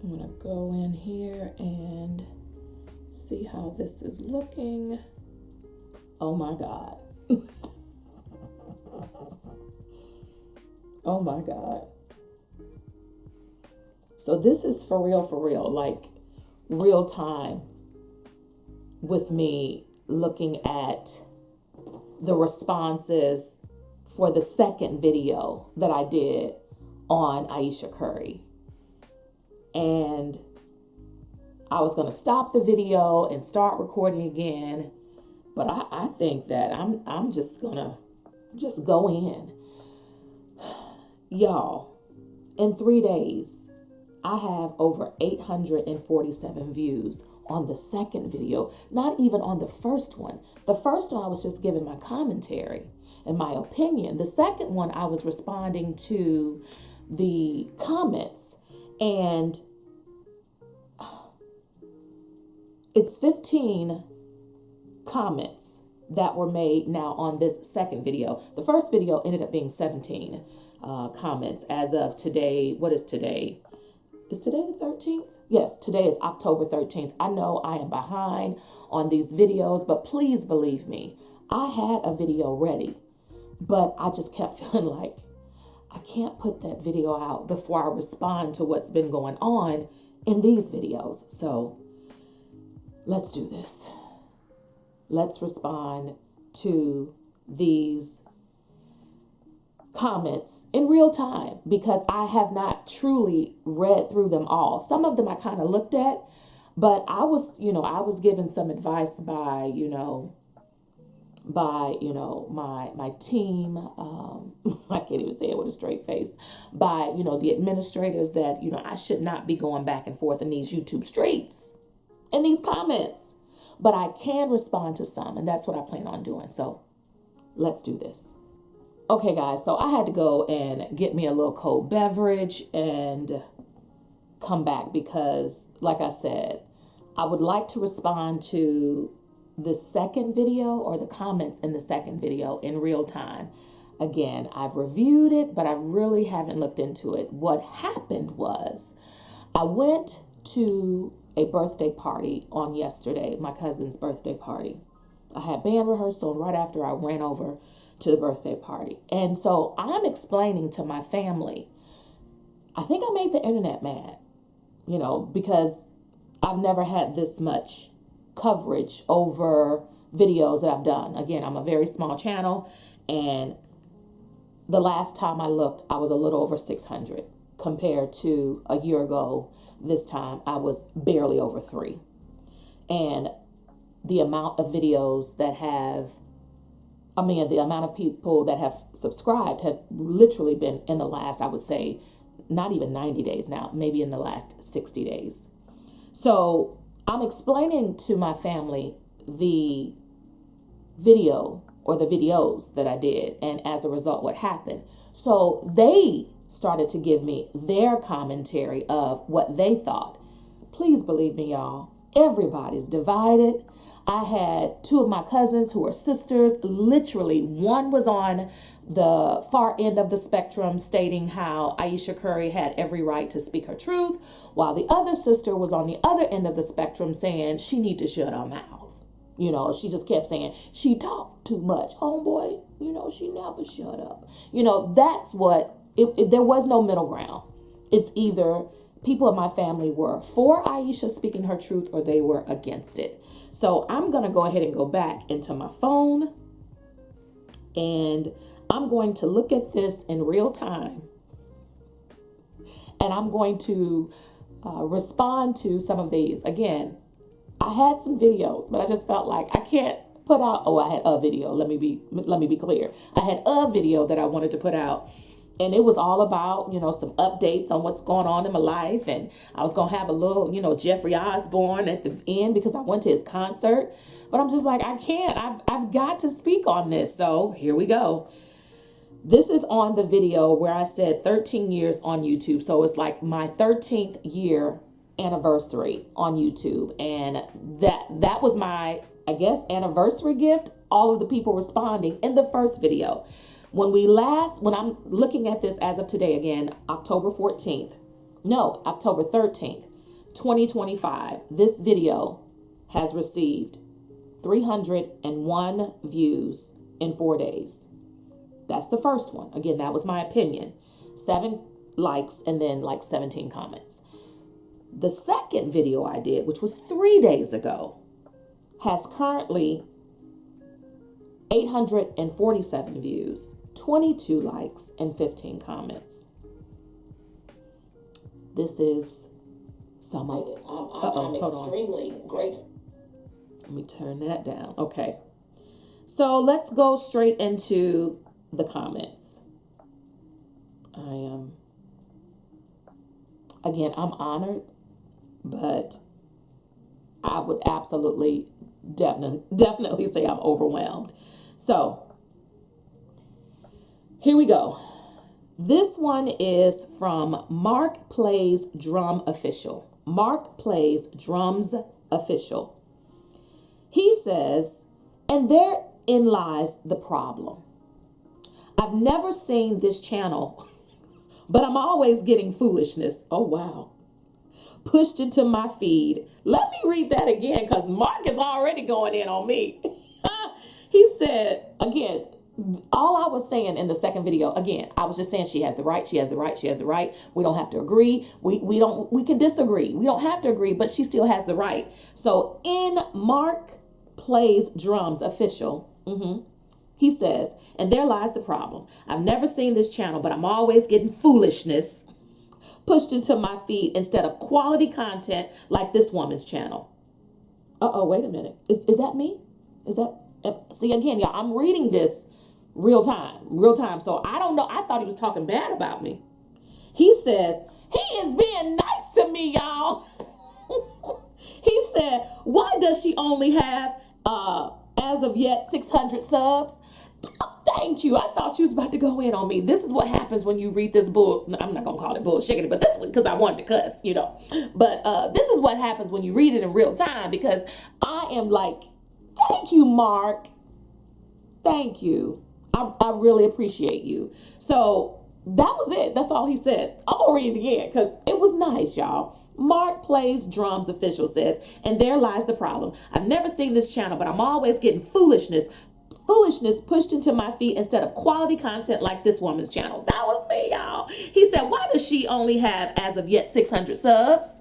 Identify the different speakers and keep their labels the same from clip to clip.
Speaker 1: I'm going to go in here and see how this is looking. Oh my God. Oh my God. So this is for real, like real time with me looking at the responses for the second video that I did on Ayesha Curry. And I was going to stop the video and start recording again. But I think that I'm just going to just go in. Y'all, in 3 days, I have over 847 views on the second video, not even on the first one. The first one, I was just giving my commentary and my opinion. The second one, I was responding to the comments, and it's 15 comments that were made now on this second video. The first video ended up being 17 comments as of today. What is today? Is today the 13th? Yes, today is October 13th. I know I am behind on these videos, but please believe me, I had a video ready, but I just kept feeling like I can't put that video out before I respond to what's been going on in these videos. So let's do this. Let's respond to these comments in real time, because I have not truly read through them all. Some of them I kind of looked at, but I was given some advice by my team. I can't even say it with a straight face. By, the administrators that, I should not be going back and forth in these YouTube streets in these comments, but I can respond to some, and that's what I plan on doing. So let's do this. Okay, guys, so I had to go and get me a little cold beverage and come back because, like I said, I would like to respond to the second video or the comments in the second video in real time. Again, I've reviewed it, but I really haven't looked into it. What happened was I went to a birthday party on yesterday, my cousin's birthday party. I had band rehearsal, and right after I ran over to the birthday party. And so I'm explaining to my family, I think I made the internet mad, because I've never had this much coverage over videos that I've done. Again, I'm a very small channel, and the last time I looked, I was a little over 600 compared to a year ago. This time I was barely over 3. And the amount of videos that the amount of people that have subscribed have literally been in the last, I would say, not even 90 days now, maybe in the last 60 days. So I'm explaining to my family the video or the videos that I did, and as a result, what happened. So they started to give me their commentary of what they thought. Please believe me, y'all. Everybody's divided. I had 2 of my cousins who are sisters. Literally, one was on the far end of the spectrum stating how Ayesha Curry had every right to speak her truth, while the other sister was on the other end of the spectrum saying she need to shut her mouth. She just kept saying she talked too much. Homeboy, she never shut up. That's what, there was no middle ground. It's either people in my family were for Ayesha speaking her truth or they were against it. So I'm going to go ahead and go back into my phone, and I'm going to look at this in real time, and I'm going to respond to some of these. Again, I had some videos, but I just felt like I can't put out. Oh, I had a video. Let me be clear. I had a video that I wanted to put out, and it was all about, some updates on what's going on in my life. And I was going to have a little, Jeffrey Osborne at the end because I went to his concert. But I'm just like, I can't. I've got to speak on this. So here we go. This is on the video where I said 13 years on YouTube. So it's like my 13th year anniversary on YouTube. And that was my, I guess, anniversary gift. All of the people responding in the first video. When I'm looking at this as of today, again, October 13th, 2025, this video has received 301 views in 4 days. That's the first one. Again, that was my opinion. 7 likes and then like 17 comments. The second video I did, which was 3 days ago, has currently 847 views, 22 likes, and 15 comments. This is some of it.
Speaker 2: I'm extremely grateful.
Speaker 1: Let me turn that down. Okay. So let's go straight into the comments. I'm honored, but I would absolutely definitely say I'm overwhelmed. So here we go. This one is from Mark Plays Drum Official. Mark Plays Drums Official. He says, and therein lies the problem. I've never seen this channel, but I'm always getting foolishness. Oh, wow. Pushed into my feed. Let me read that again because Mark is already going in on me. He said, again, all I was saying in the second video, again, I was just saying she has the right, she has the right, she has the right. We don't have to agree. We can disagree. We don't have to agree, but she still has the right. So in Mark Plays Drums Official, he says, and there lies the problem. I've never seen this channel, but I'm always getting foolishness pushed into my feed instead of quality content like this woman's channel. Wait a minute. Is that me? Is that, see, again, y'all, I'm reading this real time. So I don't know. I thought he was talking bad about me. He says, he is being nice to me, y'all. He said, why does she only have, as of yet, 600 subs? Thank you. I thought you was about to go in on me. This is what happens when you read this bull. I'm not going to call it bullshit, but that's because I wanted to cuss, you know. But this is what happens when you read it in real time, because I am like, thank you, Mark. Thank you. I really appreciate you. So that was it. That's all he said. I'm going to read it again because it was nice, y'all. Mark Plays Drums Official says, and there lies the problem. I've never seen this channel, but I'm always getting foolishness pushed into my feed instead of quality content like this woman's channel. That was me, y'all. He said, why does she only have, as of yet, 600 subs?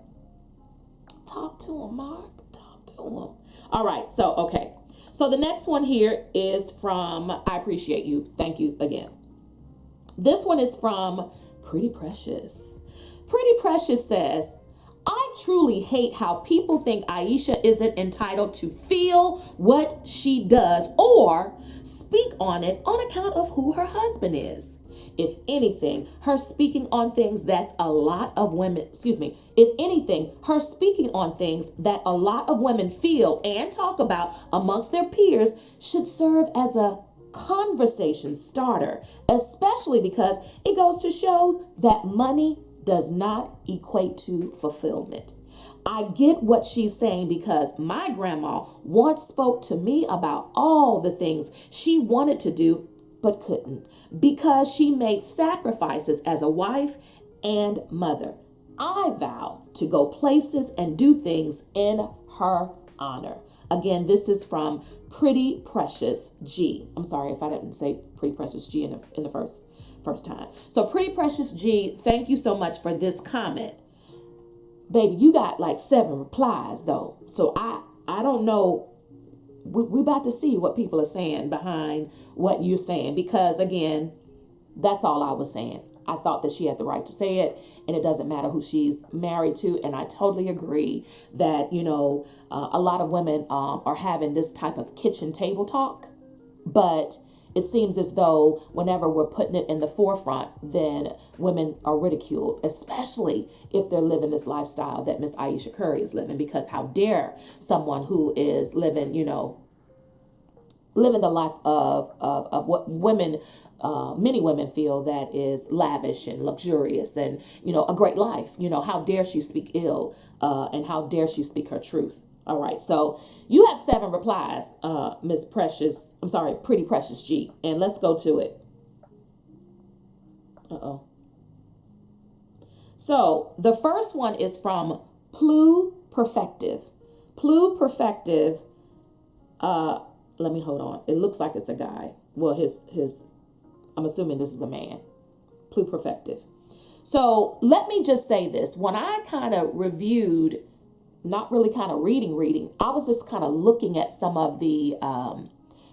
Speaker 1: Talk to him, Mark. Talk to him. All right. So, okay. So the next one here is from, I appreciate you. Thank you again. This one is from Pretty Precious. Pretty Precious says, I truly hate how people think Ayesha isn't entitled to feel what she does or speak on it on account of who her husband is. If anything, her speaking on things that a lot of women feel and talk about amongst their peers should serve as a conversation starter, especially because it goes to show that money does not equate to fulfillment. I get what she's saying because my grandma once spoke to me about all the things she wanted to do but couldn't because she made sacrifices as a wife and mother. I vow to go places and do things in her honor. Again, this is from Pretty Precious G. I'm sorry if I didn't say Pretty Precious G in the first time. So Pretty Precious G, thank you so much for this comment. Baby, you got like 7 replies though. So I don't know. We about to see what people are saying behind what you're saying, because again, that's all I was saying. I thought that she had the right to say it, and it doesn't matter who she's married to. And I totally agree that, you know, a lot of women are having this type of kitchen table talk, but it seems as though whenever we're putting it in the forefront, then women are ridiculed, especially if they're living this lifestyle that Miss Ayesha Curry is living, because how dare someone who is living, you know, living the life of what women, many women feel that is lavish and luxurious and, you know, a great life. You know, how dare she speak ill and how dare she speak her truth. All right. So you have 7 replies, Pretty Precious G. And let's go to it. So the first one is from Pluperfective. Pluperfective. Let me hold on. It looks like it's a guy. Well, I'm assuming this is a man. Pluperfective. So let me just say this. When I kind of reviewed, not really kind of reading, I was just kind of looking at some of the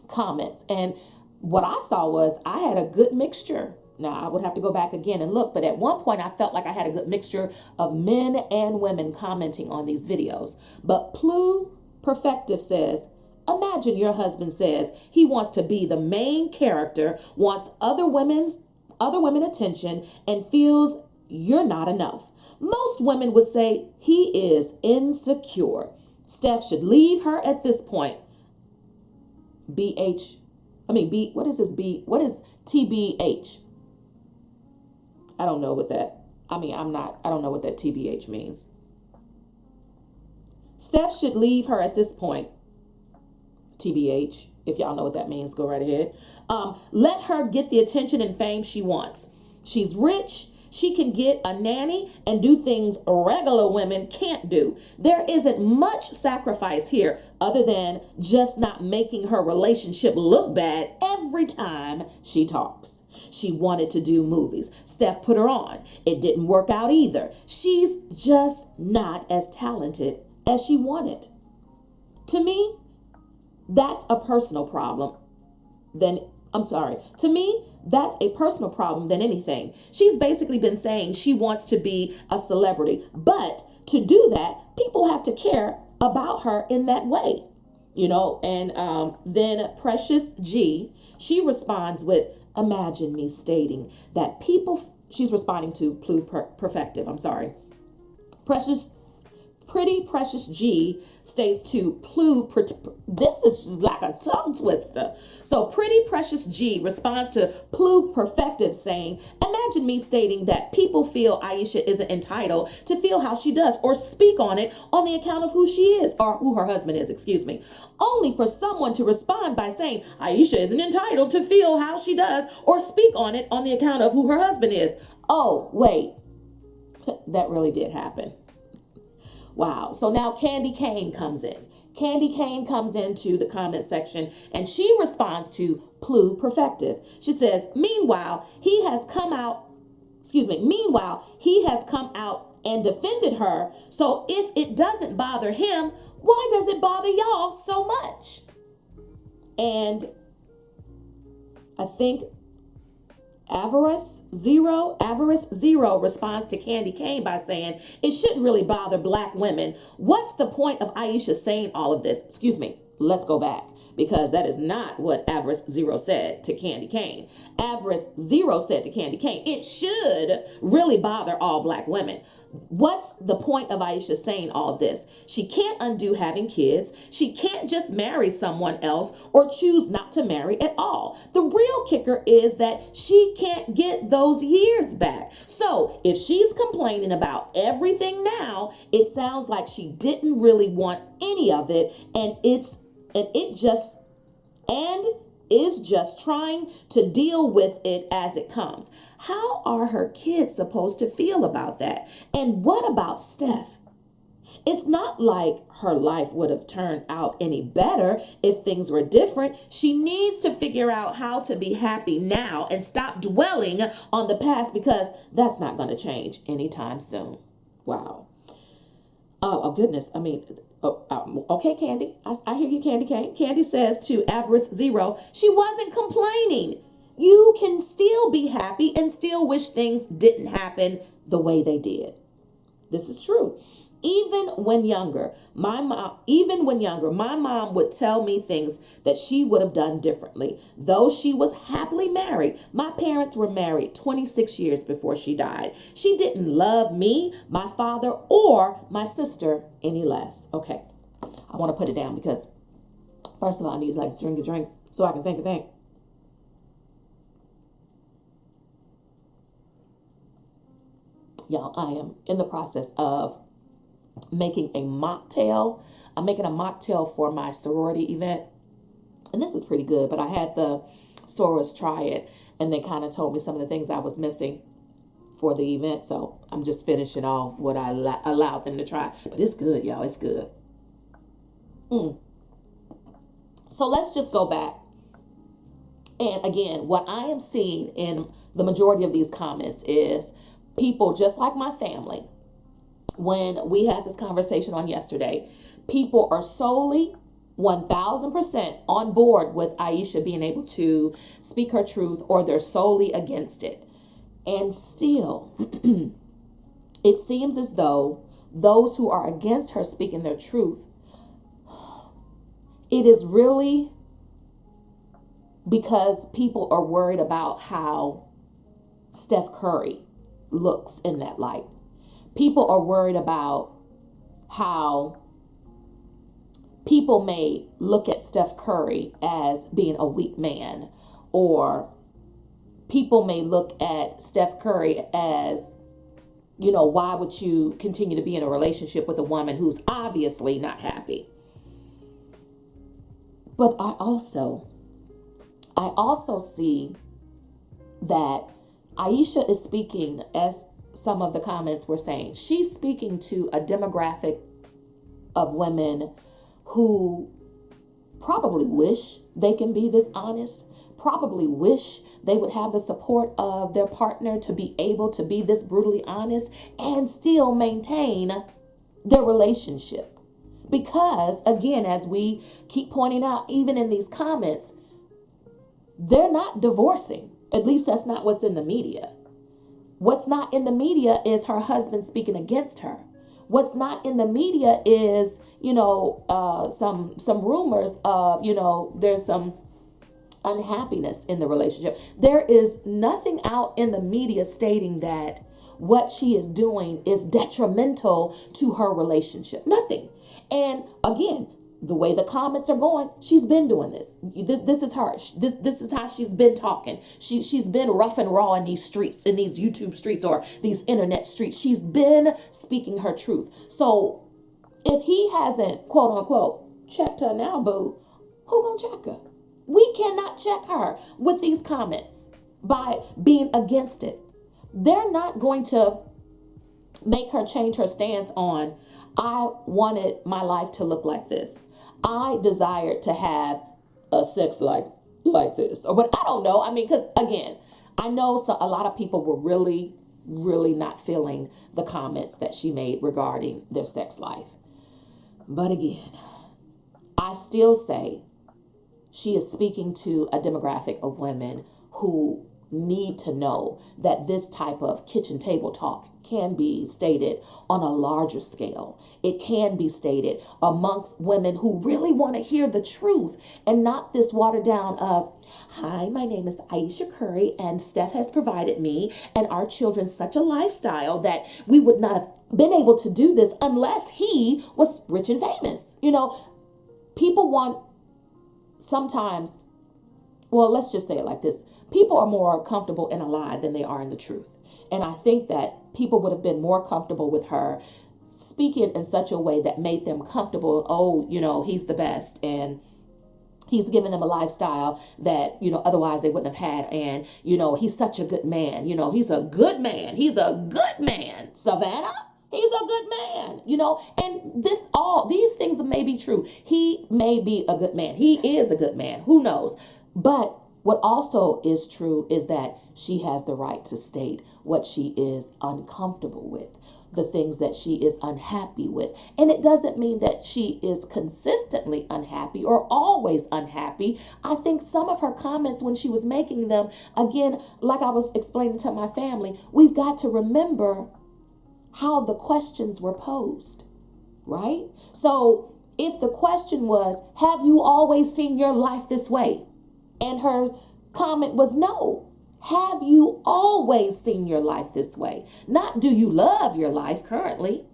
Speaker 1: comments. And what I saw was I had a good mixture. Now, I would have to go back again and look, but at one point I felt like I had a good mixture of men and women commenting on these videos. But Pluperfective says, imagine your husband says he wants to be the main character, wants other women attention, and feels you're not enough. Most women would say he is insecure. Steph should leave her at this point. What is TBH? I don't know what that, I don't know what that TBH means. Steph should leave her at this point. TBH, if y'all know what that means, go right ahead. Let her get the attention and fame she wants. She's rich. She can get a nanny and do things regular women can't do. There isn't much sacrifice here other than just not making her relationship look bad every time she talks. She wanted to do movies. Steph put her on. It didn't work out either. She's just not as talented as she wanted. To me, that's a personal problem. To me, that's a personal problem than anything. She's basically been saying she wants to be a celebrity, but to do that, people have to care about her in that way, and then Precious G, she responds with, imagine me stating that she's responding to Pluperfective, Pretty Precious G states to this is just like a tongue twister. So Pretty Precious G responds to Pluperfective saying, imagine me stating that people feel Ayesha isn't entitled to feel how she does or speak on it on the account of who she is or who her husband is, only for someone to respond by saying Ayesha isn't entitled to feel how she does or speak on it on the account of who her husband is. Oh, wait, that really did happen. Wow. So now Candy Kane comes in. Candy Kane comes into the comment section and she responds to Pluperfective. She says, meanwhile, he has come out and defended her. So if it doesn't bother him, why does it bother y'all so much? And I think Avarice Zero responds to Candy Kane by saying, it shouldn't really bother black women. What's the point of Ayesha saying all of this? Let's go back, because that is not what Avarice Zero said to Candy Kane. Avarice Zero said to Candy Kane, it should really bother all black women. What's the point of Ayesha saying all this? She can't undo having kids. She can't just marry someone else or choose not to marry at all. The real kicker is that she can't get those years back. So if she's complaining about everything now, it sounds like she didn't really want any of it, and is just trying to deal with it as it comes. How are her kids supposed to feel about that? And what about Steph? It's not like her life would have turned out any better if things were different. She needs to figure out how to be happy now and stop dwelling on the past, because that's not going to change anytime soon. Wow. Oh goodness. Okay, Candy. I hear you, Candy Kane. Candy says to Avarice Zero, she wasn't complaining. You can still be happy and still wish things didn't happen the way they did. This is true. Even when younger, my mom would tell me things that she would have done differently. Though she was happily married, my parents were married 26 years before she died. She didn't love me, my father, or my sister any less. Okay, I want to put it down because first of all, I need to drink a drink so I can think. Y'all, I am in the process of making a mocktail. I'm making a mocktail for my sorority event. And this is pretty good, but I had the sorors try it and they kind of told me some of the things I was missing. for the event. So I'm just finishing off what I allowed them to try. But it's good, y'all. It's good. So let's just go back. And again, what I am seeing in the majority of these comments is people just like my family. When we had this conversation on yesterday, people are solely 1000% on board with Ayesha being able to speak her truth, or they're solely against it. And still, it seems as though those who are against her speaking their truth, it is really because people are worried about how Steph Curry looks in that light. People are worried about how people may look at Steph Curry as being a weak man, or people may look at Steph Curry as, why would you continue to be in a relationship with a woman who's obviously not happy? But I also see that Ayesha is speaking, as some of the comments were saying, she's speaking to a demographic of women who probably wish they can be this honest, probably wish they would have the support of their partner to be able to be this brutally honest and still maintain their relationship. Because, again, as we keep pointing out, even in these comments, they're not divorcing. At least that's not what's in the media. What's not in the media is her husband speaking against her. What's not in the media is, some rumors of, there's some unhappiness in the relationship. There is nothing out in the media stating that what she is doing is detrimental to her relationship. Nothing. And again, the way the comments are going, she's been doing this. This is her. This is how she's been talking. She's been rough and raw in these streets, in these YouTube streets or these internet streets. She's been speaking her truth. So if he hasn't, quote unquote, checked her now, boo, who gonna check her? We cannot check her with these comments by being against it. They're not going to make her change her stance on, I wanted my life to look like this. I desired to have a sex like this. Or but I don't know. I mean, because again, I know a lot of people were really, really not feeling the comments that she made regarding their sex life. But again, I still say she is speaking to a demographic of women who need to know that this type of kitchen table talk can be stated on a larger scale. It can be stated amongst women who really want to hear the truth and not this watered down of, hi, my name is Ayesha Curry and Steph has provided me and our children such a lifestyle that we would not have been able to do this unless he was rich and famous. People want sometimes, well, let's just say it like this. People are more comfortable in a lie than they are in the truth. And I think that people would have been more comfortable with her speaking in such a way that made them comfortable. Oh, he's the best. And he's giving them a lifestyle that, otherwise they wouldn't have had. And, he's such a good man. He's a good man. He's a good man. Savannah? He's a good man, and these things may be true. He may be a good man. He is a good man. Who knows? But what also is true is that she has the right to state what she is uncomfortable with, the things that she is unhappy with. And it doesn't mean that she is consistently unhappy or always unhappy. I think some of her comments when she was making them, again, like I was explaining to my family, we've got to remember how the questions were posed, right? So if the question was, have you always seen your life this way? And her comment was no. Have you always seen your life this way? Not do you love your life currently?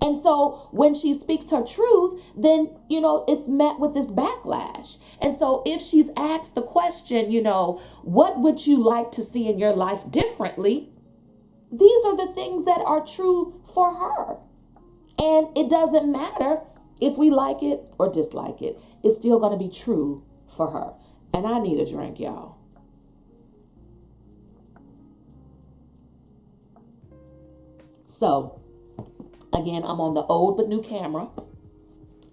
Speaker 1: And so when she speaks her truth, then, it's met with this backlash. And so if she's asked the question, what would you like to see in your life differently? These are the things that are true for her. And it doesn't matter if we like it or dislike it. It's still going to be true for her. And I need a drink, y'all. So again, I'm on the old but new camera.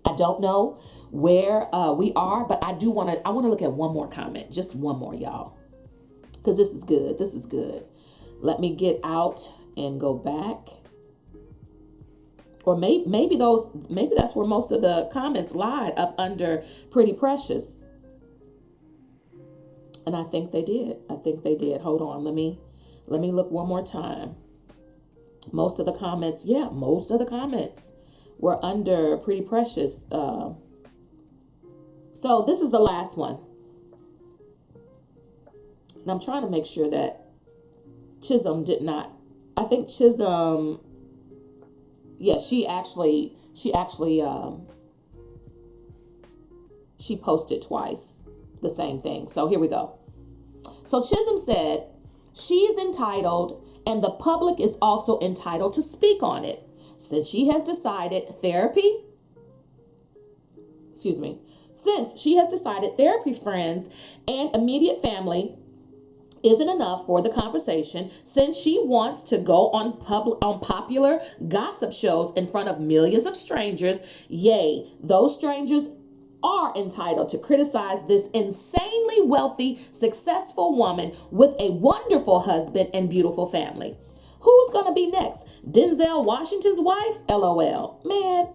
Speaker 1: I don't know where we are, but I want to look at one more comment, just one more, y'all, because this is good. This is good. Let me get out and go back. Or maybe that's where most of the comments lied, up under Pretty Precious. And I think they did. Hold on. Let me look one more time. Most of the comments were under Pretty Precious. So this is the last one. And I'm trying to make sure that Chisholm did not. I think Chisholm, yeah, she posted twice the same thing. So here we go. So Chisholm said, she's entitled, and the public is also entitled to speak on it. Since she has decided therapy, friends, and immediate family isn't enough for the conversation, since she wants to go on popular gossip shows in front of millions of strangers, yay, those strangers are entitled to criticize this insanely wealthy, successful woman with a wonderful husband and beautiful family. Who's going to be next? Denzel Washington's wife? LOL. Man.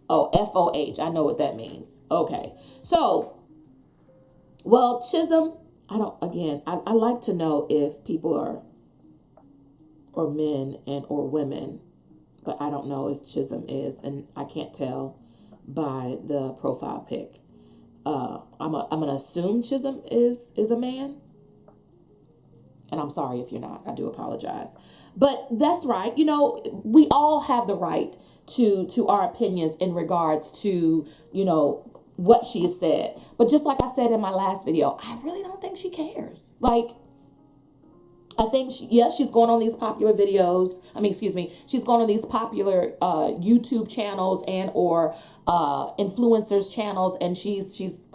Speaker 1: Oh, FOH. I know what that means. Okay. So, well, Chisholm, I like to know if people are, or men or women, but I don't know if Chisholm is, and I can't tell by the profile pic. I'm gonna assume Chisholm is a man, and I'm sorry if you're not. I do apologize, but that's right. You know, we all have the right to our opinions in regards to, you know, what she has said. But just like I said in my last video, I really don't think she cares. Like, I think, she's going on these popular videos. She's going on these popular YouTube channels and or influencers channels, and she's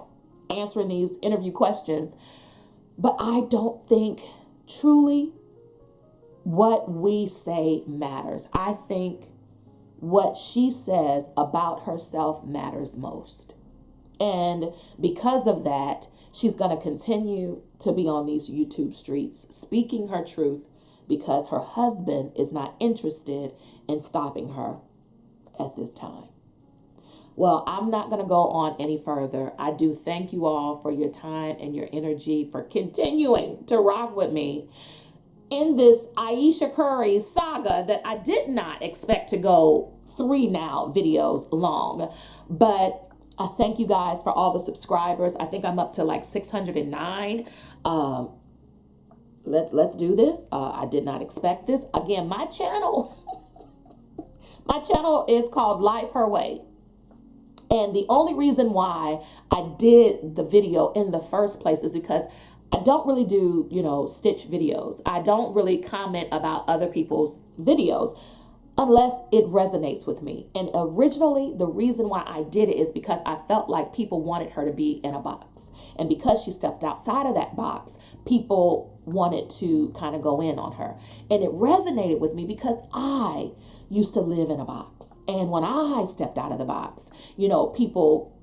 Speaker 1: answering these interview questions. But I don't think truly what we say matters. I think what she says about herself matters most. And because of that, she's going to continue to be on these YouTube streets speaking her truth, because her husband is not interested in stopping her at this time. Well, I'm not going to go on any further. I do thank you all for your time and your energy, for continuing to rock with me in this Ayesha Curry saga that I did not expect to go 3 now videos long. But I thank you guys for all the subscribers. I think I'm up to like 609. Let's do this. I did not expect this. Again, my channel is called Life Her Way. And the only reason why I did the video in the first place is because I don't really do, stitch videos. I don't really comment about other people's videos unless it resonates with me. And originally, the reason why I did it is because I felt like people wanted her to be in a box. And because she stepped outside of that box, people wanted to kind of go in on her. And it resonated with me because I used to live in a box. And when I stepped out of the box, people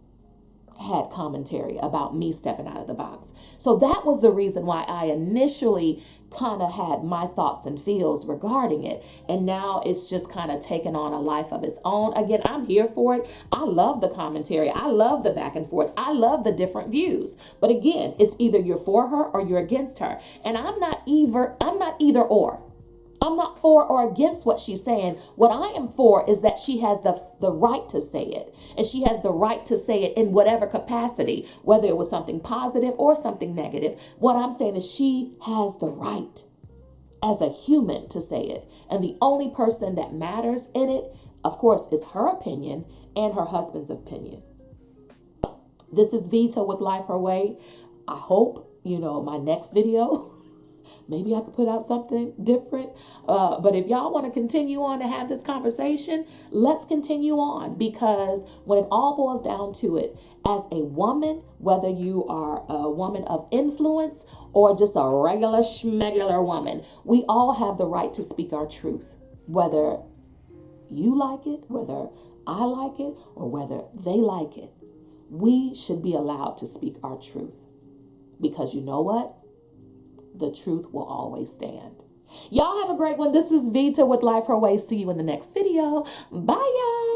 Speaker 1: had commentary about me stepping out of the box. So that was the reason why I initially kind of had my thoughts and feels regarding it. And now it's just kind of taken on a life of its own. Again, I'm here for it. I love the commentary. I love the back and forth. I love the different views. But again, it's either you're for her or you're against her. And I'm not either or. I'm not for or against what she's saying. What I am for is that she has the right to say it. And she has the right to say it in whatever capacity, whether it was something positive or something negative. What I'm saying is she has the right as a human to say it. And the only person that matters in it, of course, is her opinion and her husband's opinion. This is Vita with Life Her Way. I hope, my next video, maybe I could put out something different. But if y'all want to continue on to have this conversation, let's continue on. Because when it all boils down to it, as a woman, whether you are a woman of influence or just a regular schmegular woman, we all have the right to speak our truth. Whether you like it, whether I like it, or whether they like it, we should be allowed to speak our truth. Because you know what? The truth will always stand. Y'all have a great one. This is Vita with Life Her Way. See you in the next video. Bye, y'all.